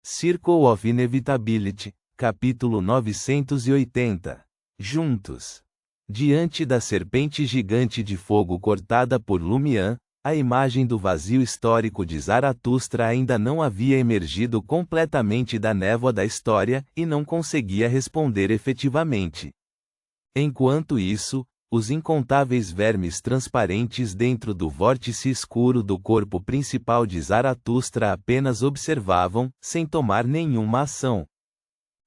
Circle of Inevitability, capítulo 980. Juntos. Diante da serpente gigante de fogo cortada por Lumian, a imagem do vazio histórico de Zaratustra ainda não havia emergido completamente da névoa da história e não conseguia responder efetivamente. Enquanto isso, os incontáveis vermes transparentes dentro do vórtice escuro do corpo principal de Zaratustra apenas observavam, sem tomar nenhuma ação.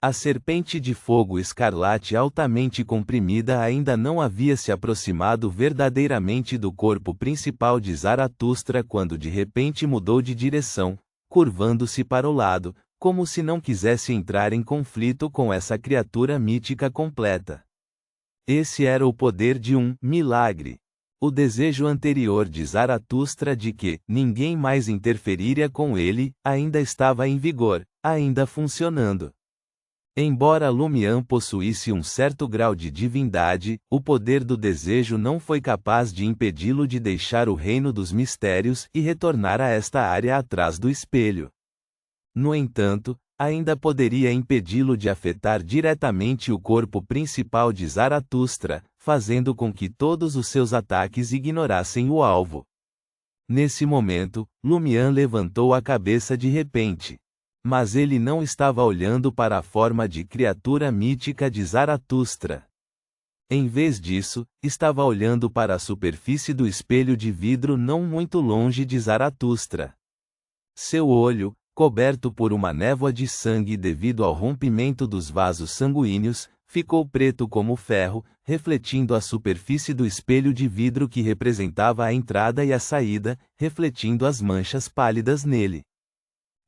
A serpente de fogo escarlate altamente comprimida ainda não havia se aproximado verdadeiramente do corpo principal de Zaratustra quando de repente mudou de direção, curvando-se para o lado, como se não quisesse entrar em conflito com essa criatura mítica completa. Esse era o poder de um milagre. O desejo anterior de Zaratustra de que ninguém mais interferiria com ele ainda estava em vigor, ainda funcionando. Embora Lumian possuísse um certo grau de divindade, o poder do desejo não foi capaz de impedi-lo de deixar o reino dos mistérios e retornar a esta área atrás do espelho. No entanto, ainda poderia impedi-lo de afetar diretamente o corpo principal de Zaratustra, fazendo com que todos os seus ataques ignorassem o alvo. Nesse momento, Lumian levantou a cabeça de repente. Mas ele não estava olhando para a forma de criatura mítica de Zaratustra. Em vez disso, estava olhando para a superfície do espelho de vidro não muito longe de Zaratustra. Seu olho, coberto por uma névoa de sangue devido ao rompimento dos vasos sanguíneos, ficou preto como ferro, refletindo a superfície do espelho de vidro que representava a entrada e a saída, refletindo as manchas pálidas nele.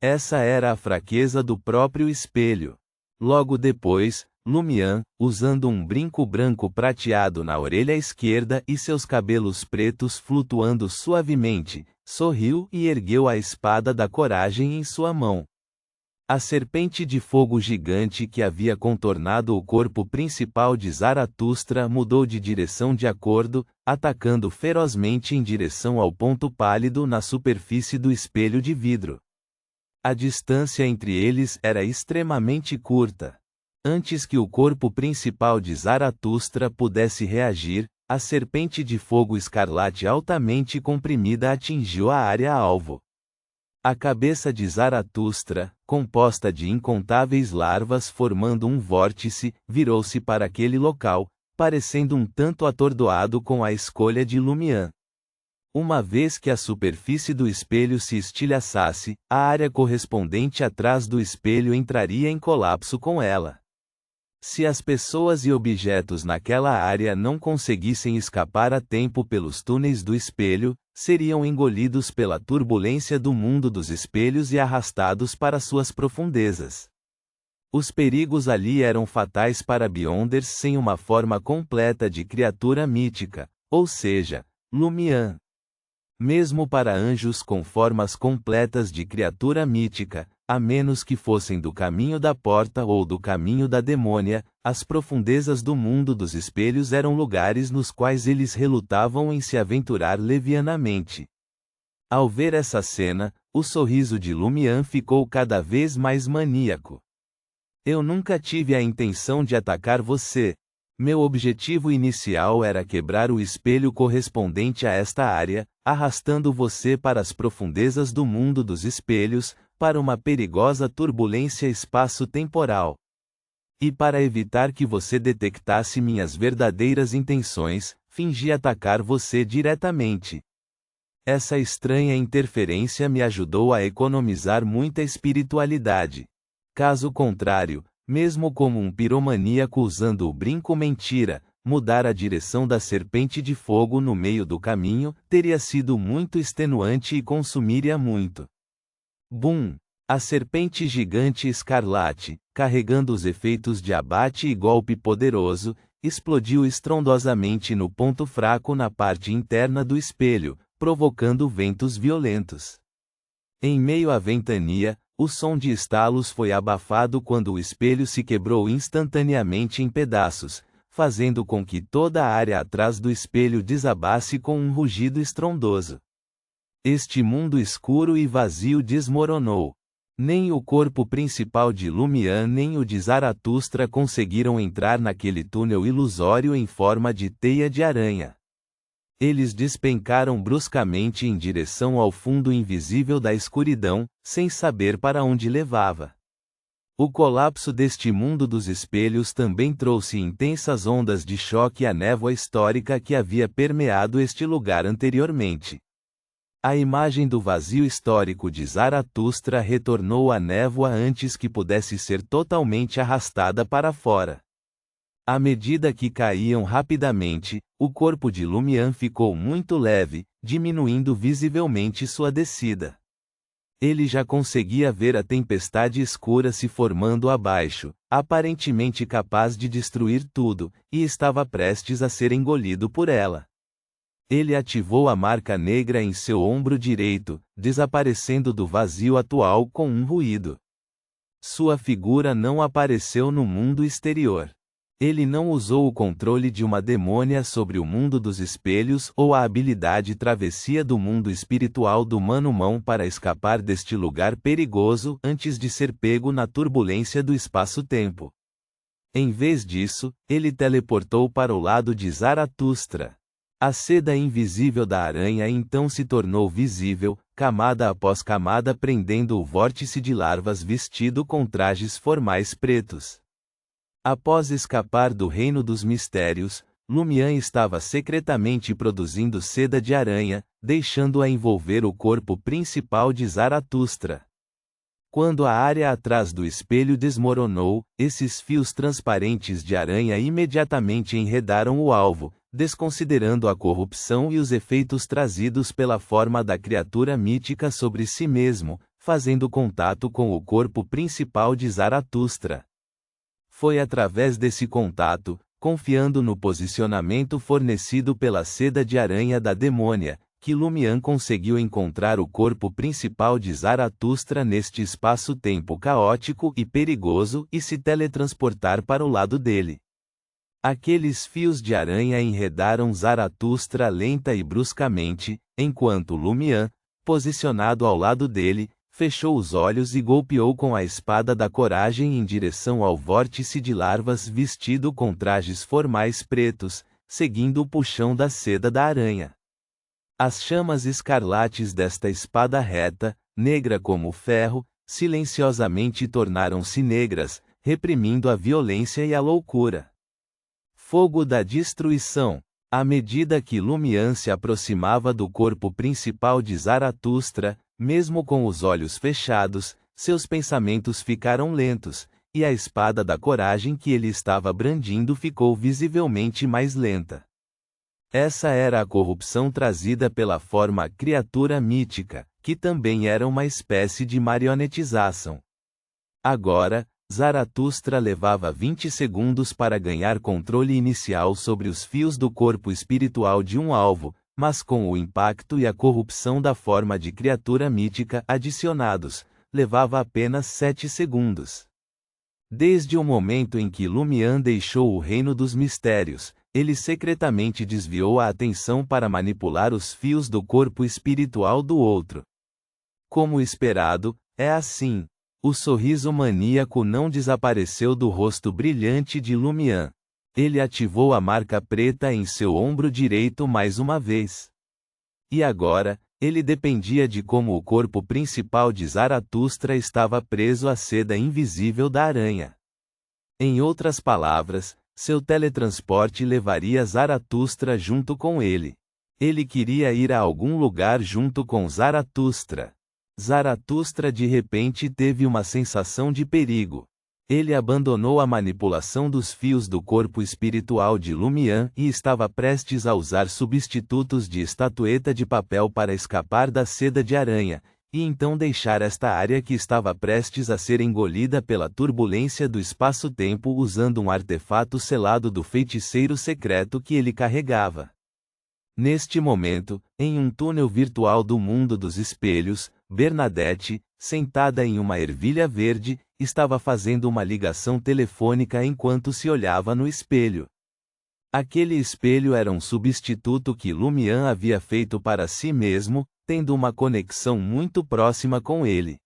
Essa era a fraqueza do próprio espelho. Logo depois, Lumian, usando um brinco branco prateado na orelha esquerda e seus cabelos pretos flutuando suavemente, sorriu e ergueu a espada da coragem em sua mão. A serpente de fogo gigante que havia contornado o corpo principal de Zaratustra mudou de direção de acordo, atacando ferozmente em direção ao ponto pálido na superfície do espelho de vidro. A distância entre eles era extremamente curta. Antes que o corpo principal de Zaratustra pudesse reagir, a serpente de fogo escarlate altamente comprimida atingiu a área-alvo. A cabeça de Zaratustra, composta de incontáveis larvas formando um vórtice, virou-se para aquele local, parecendo um tanto atordoado com a escolha de Lumian. Uma vez que a superfície do espelho se estilhaçasse, a área correspondente atrás do espelho entraria em colapso com ela. Se as pessoas e objetos naquela área não conseguissem escapar a tempo pelos túneis do espelho, seriam engolidos pela turbulência do mundo dos espelhos e arrastados para suas profundezas. Os perigos ali eram fatais para Beyonders sem uma forma completa de criatura mítica, ou seja, Lumian. Mesmo para anjos com formas completas de criatura mítica, a menos que fossem do caminho da porta ou do caminho da demônia, as profundezas do mundo dos espelhos eram lugares nos quais eles relutavam em se aventurar levianamente. Ao ver essa cena, o sorriso de Lumian ficou cada vez mais maníaco. Eu nunca tive a intenção de atacar você. Meu objetivo inicial era quebrar o espelho correspondente a esta área, arrastando você para as profundezas do mundo dos espelhos, para uma perigosa turbulência espaço-temporal. E para evitar que você detectasse minhas verdadeiras intenções, fingi atacar você diretamente. Essa estranha interferência me ajudou a economizar muita espiritualidade. Caso contrário, mesmo como um piromaníaco usando o brinco mentira, mudar a direção da serpente de fogo no meio do caminho teria sido muito extenuante e consumiria muito. Bum! A serpente gigante escarlate, carregando os efeitos de abate e golpe poderoso, explodiu estrondosamente no ponto fraco na parte interna do espelho, provocando ventos violentos. Em meio à ventania, o som de estalos foi abafado quando o espelho se quebrou instantaneamente em pedaços, fazendo com que toda a área atrás do espelho desabasse com um rugido estrondoso. Este mundo escuro e vazio desmoronou. Nem o corpo principal de Lumian nem o de Zaratustra conseguiram entrar naquele túnel ilusório em forma de teia de aranha. Eles despencaram bruscamente em direção ao fundo invisível da escuridão, sem saber para onde levava. O colapso deste mundo dos espelhos também trouxe intensas ondas de choque à névoa histórica que havia permeado este lugar anteriormente. A imagem do vazio histórico de Zaratustra retornou à névoa antes que pudesse ser totalmente arrastada para fora. À medida que caíam rapidamente, o corpo de Lumian ficou muito leve, diminuindo visivelmente sua descida. Ele já conseguia ver a tempestade escura se formando abaixo, aparentemente capaz de destruir tudo, e estava prestes a ser engolido por ela. Ele ativou a marca negra em seu ombro direito, desaparecendo do vazio atual com um ruído. Sua figura não apareceu no mundo exterior. Ele não usou o controle de uma demônia sobre o mundo dos espelhos ou a habilidade travessia do mundo espiritual do Manumão para escapar deste lugar perigoso antes de ser pego na turbulência do espaço-tempo. Em vez disso, ele teleportou para o lado de Zaratustra. A seda invisível da aranha então se tornou visível, camada após camada prendendo o vórtice de larvas vestido com trajes formais pretos. Após escapar do reino dos mistérios, Lumian estava secretamente produzindo seda de aranha, deixando-a envolver o corpo principal de Zaratustra. Quando a área atrás do espelho desmoronou, esses fios transparentes de aranha imediatamente enredaram o alvo, desconsiderando a corrupção e os efeitos trazidos pela forma da criatura mítica sobre si mesmo, fazendo contato com o corpo principal de Zaratustra. Foi através desse contato, confiando no posicionamento fornecido pela seda de aranha da demônia, que Lumian conseguiu encontrar o corpo principal de Zaratustra neste espaço-tempo caótico e perigoso e se teletransportar para o lado dele. Aqueles fios de aranha enredaram Zaratustra lenta e bruscamente, enquanto Lumian, posicionado ao lado dele, fechou os olhos e golpeou com a espada da coragem em direção ao vórtice de larvas vestido com trajes formais pretos, seguindo o puxão da seda da aranha. As chamas escarlates desta espada reta, negra como o ferro, silenciosamente tornaram-se negras, reprimindo a violência e a loucura. Fogo da destruição. À medida que Lumian se aproximava do corpo principal de Zaratustra, mesmo com os olhos fechados, seus pensamentos ficaram lentos, e a espada da coragem que ele estava brandindo ficou visivelmente mais lenta. Essa era a corrupção trazida pela forma criatura mítica, que também era uma espécie de marionetização. Agora, Zaratustra levava 20 segundos para ganhar controle inicial sobre os fios do corpo espiritual de um alvo, mas com o impacto e a corrupção da forma de criatura mítica adicionados, levava apenas 7 segundos. Desde o momento em que Lumian deixou o reino dos mistérios, ele secretamente desviou a atenção para manipular os fios do corpo espiritual do outro. Como esperado, é assim. O sorriso maníaco não desapareceu do rosto brilhante de Lumian. Ele ativou a marca preta em seu ombro direito mais uma vez. E agora, ele dependia de como o corpo principal de Zaratustra estava preso à seda invisível da aranha. Em outras palavras, seu teletransporte levaria Zaratustra junto com ele. Ele queria ir a algum lugar junto com Zaratustra. Zaratustra de repente teve uma sensação de perigo. Ele abandonou a manipulação dos fios do corpo espiritual de Lumian e estava prestes a usar substitutos de estatueta de papel para escapar da seda de aranha, e então deixar esta área que estava prestes a ser engolida pela turbulência do espaço-tempo usando um artefato selado do feiticeiro secreto que ele carregava. Neste momento, em um túnel virtual do mundo dos espelhos, Bernadette, sentada em uma ervilha verde, estava fazendo uma ligação telefônica enquanto se olhava no espelho. Aquele espelho era um substituto que Lumian havia feito para si mesmo, tendo uma conexão muito próxima com ele.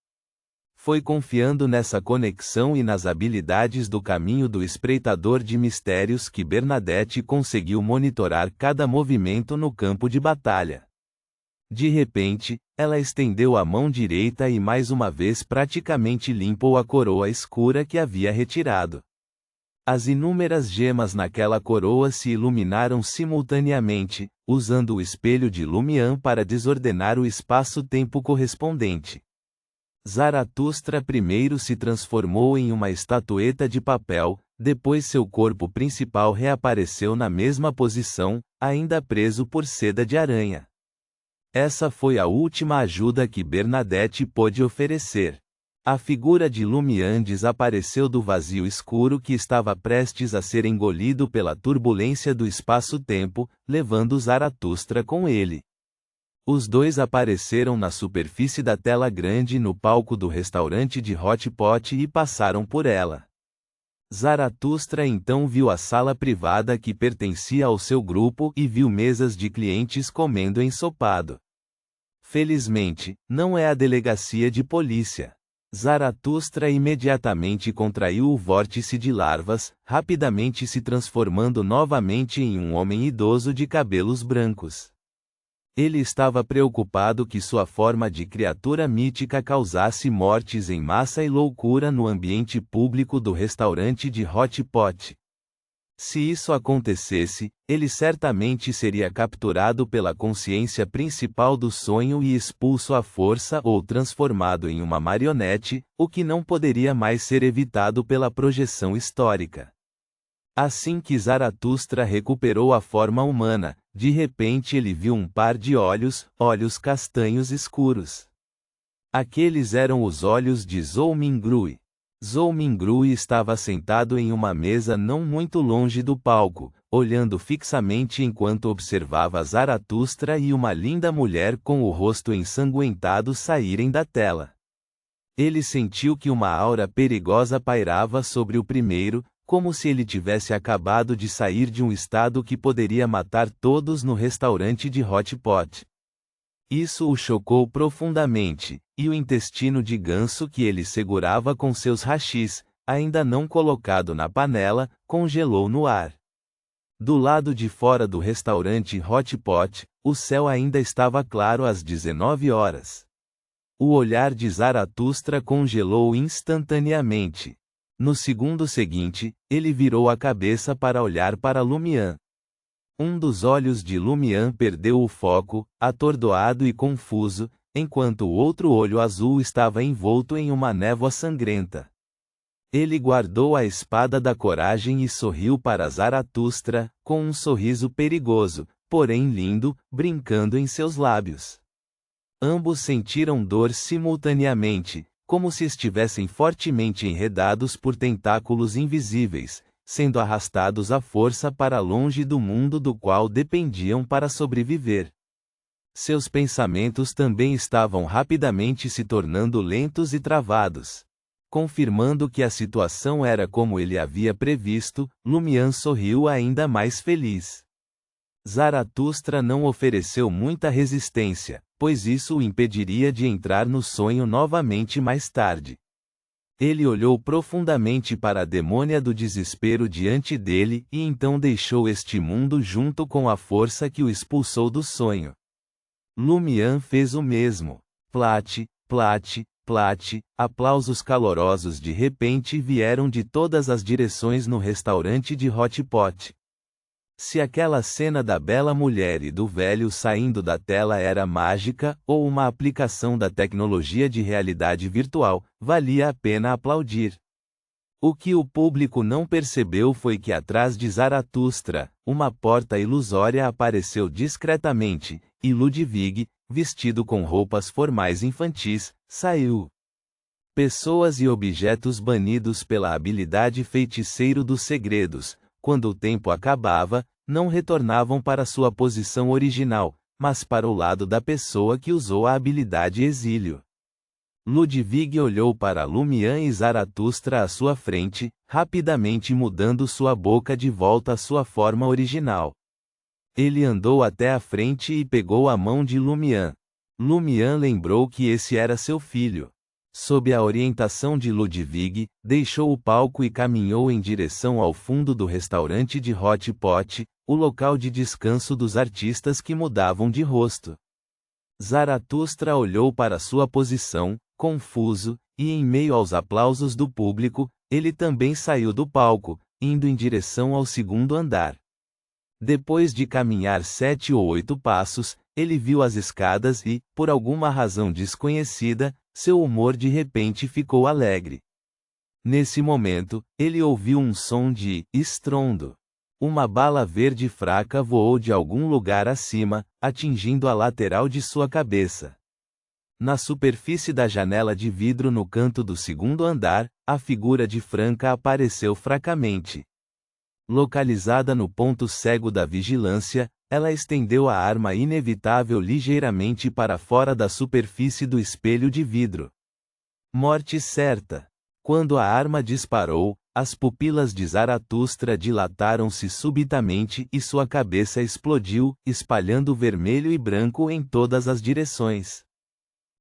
Foi confiando nessa conexão e nas habilidades do caminho do espreitador de mistérios que Bernadette conseguiu monitorar cada movimento no campo de batalha. De repente, ela estendeu a mão direita e mais uma vez praticamente limpou a coroa escura que havia retirado. As inúmeras gemas naquela coroa se iluminaram simultaneamente, usando o espelho de Lumian para desordenar o espaço-tempo correspondente. Zaratustra primeiro se transformou em uma estatueta de papel, depois seu corpo principal reapareceu na mesma posição, ainda preso por seda de aranha. Essa foi a última ajuda que Bernadette pôde oferecer. A figura de Lumian desapareceu do vazio escuro que estava prestes a ser engolido pela turbulência do espaço-tempo, levando Zaratustra com ele. Os dois apareceram na superfície da tela grande no palco do restaurante de Hot Pot e passaram por ela. Zaratustra então viu a sala privada que pertencia ao seu grupo e viu mesas de clientes comendo ensopado. Felizmente, não é a delegacia de polícia. Zaratustra imediatamente contraiu o vórtice de larvas, rapidamente se transformando novamente em um homem idoso de cabelos brancos. Ele estava preocupado que sua forma de criatura mítica causasse mortes em massa e loucura no ambiente público do restaurante de Hot Pot. Se isso acontecesse, ele certamente seria capturado pela consciência principal do sonho e expulso à força ou transformado em uma marionete, o que não poderia mais ser evitado pela projeção histórica. Assim que Zaratustra recuperou a forma humana, de repente ele viu um par de olhos castanhos escuros. Aqueles eram os olhos de Zhou-Mingrui. Zhou-Mingrui estava sentado em uma mesa não muito longe do palco, olhando fixamente enquanto observava Zaratustra e uma linda mulher com o rosto ensanguentado saírem da tela. Ele sentiu que uma aura perigosa pairava sobre o primeiro, como se ele tivesse acabado de sair de um estado que poderia matar todos no restaurante de Hot Pot. Isso o chocou profundamente, e o intestino de ganso que ele segurava com seus hashis, ainda não colocado na panela, congelou no ar. Do lado de fora do restaurante Hot Pot, o céu ainda estava claro às 19 horas. O olhar de Zaratustra congelou instantaneamente. No segundo seguinte, ele virou a cabeça para olhar para Lumian. Um dos olhos de Lumian perdeu o foco, atordoado e confuso, enquanto o outro olho azul estava envolto em uma névoa sangrenta. Ele guardou a espada da coragem e sorriu para Zaratustra, com um sorriso perigoso, porém lindo, brincando em seus lábios. Ambos sentiram dor simultaneamente, como se estivessem fortemente enredados por tentáculos invisíveis, sendo arrastados à força para longe do mundo do qual dependiam para sobreviver. Seus pensamentos também estavam rapidamente se tornando lentos e travados. Confirmando que a situação era como ele havia previsto, Lumian sorriu ainda mais feliz. Zaratustra não ofereceu muita resistência, pois isso o impediria de entrar no sonho novamente mais tarde. Ele olhou profundamente para a demônia do desespero diante dele e então deixou este mundo junto com a força que o expulsou do sonho. Lumian fez o mesmo. Plate, plate, plate, aplausos calorosos de repente vieram de todas as direções no restaurante de Hot Pot. Se aquela cena da bela mulher e do velho saindo da tela era mágica, ou uma aplicação da tecnologia de realidade virtual, valia a pena aplaudir. O que o público não percebeu foi que atrás de Zaratustra, uma porta ilusória apareceu discretamente, e Ludwig, vestido com roupas formais infantis, saiu. Pessoas e objetos banidos pela habilidade feiticeiro dos segredos, quando o tempo acabava, não retornavam para sua posição original, mas para o lado da pessoa que usou a habilidade exílio. Ludwig olhou para Lumian e Zaratustra à sua frente, rapidamente mudando sua boca de volta à sua forma original. Ele andou até a frente e pegou a mão de Lumian. Lumian lembrou que esse era seu filho. sob a orientação de Ludwig, deixou o palco e caminhou em direção ao fundo do restaurante de Hot Pot, o local de descanso dos artistas que mudavam de rosto. Zaratustra olhou para sua posição, confuso, e em meio aos aplausos do público, ele também saiu do palco, indo em direção ao segundo andar. Depois de caminhar 7 ou 8 passos, ele viu as escadas e, por alguma razão desconhecida, seu humor de repente ficou alegre. Nesse momento, ele ouviu um som de estrondo. Uma bala verde fraca voou de algum lugar acima, atingindo a lateral de sua cabeça. Na superfície da janela de vidro no canto do segundo andar, a figura de Franca apareceu fracamente. Localizada no ponto cego da vigilância, ela estendeu a arma inevitável ligeiramente para fora da superfície do espelho de vidro. Morte certa. Quando a arma disparou, as pupilas de Zaratustra dilataram-se subitamente e sua cabeça explodiu, espalhando vermelho e branco em todas as direções.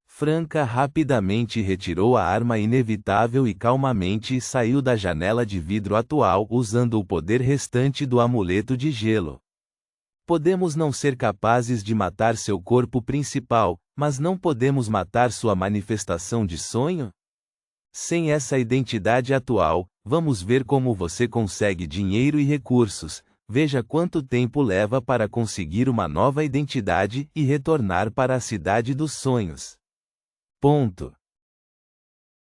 Franca rapidamente retirou a arma inevitável e calmamente saiu da janela de vidro atual usando o poder restante do amuleto de gelo. Podemos não ser capazes de matar seu corpo principal, mas não podemos matar sua manifestação de sonho? Sem essa identidade atual, vamos ver como você consegue dinheiro e recursos. Veja quanto tempo leva para conseguir uma nova identidade e retornar para a cidade dos sonhos. Ponto.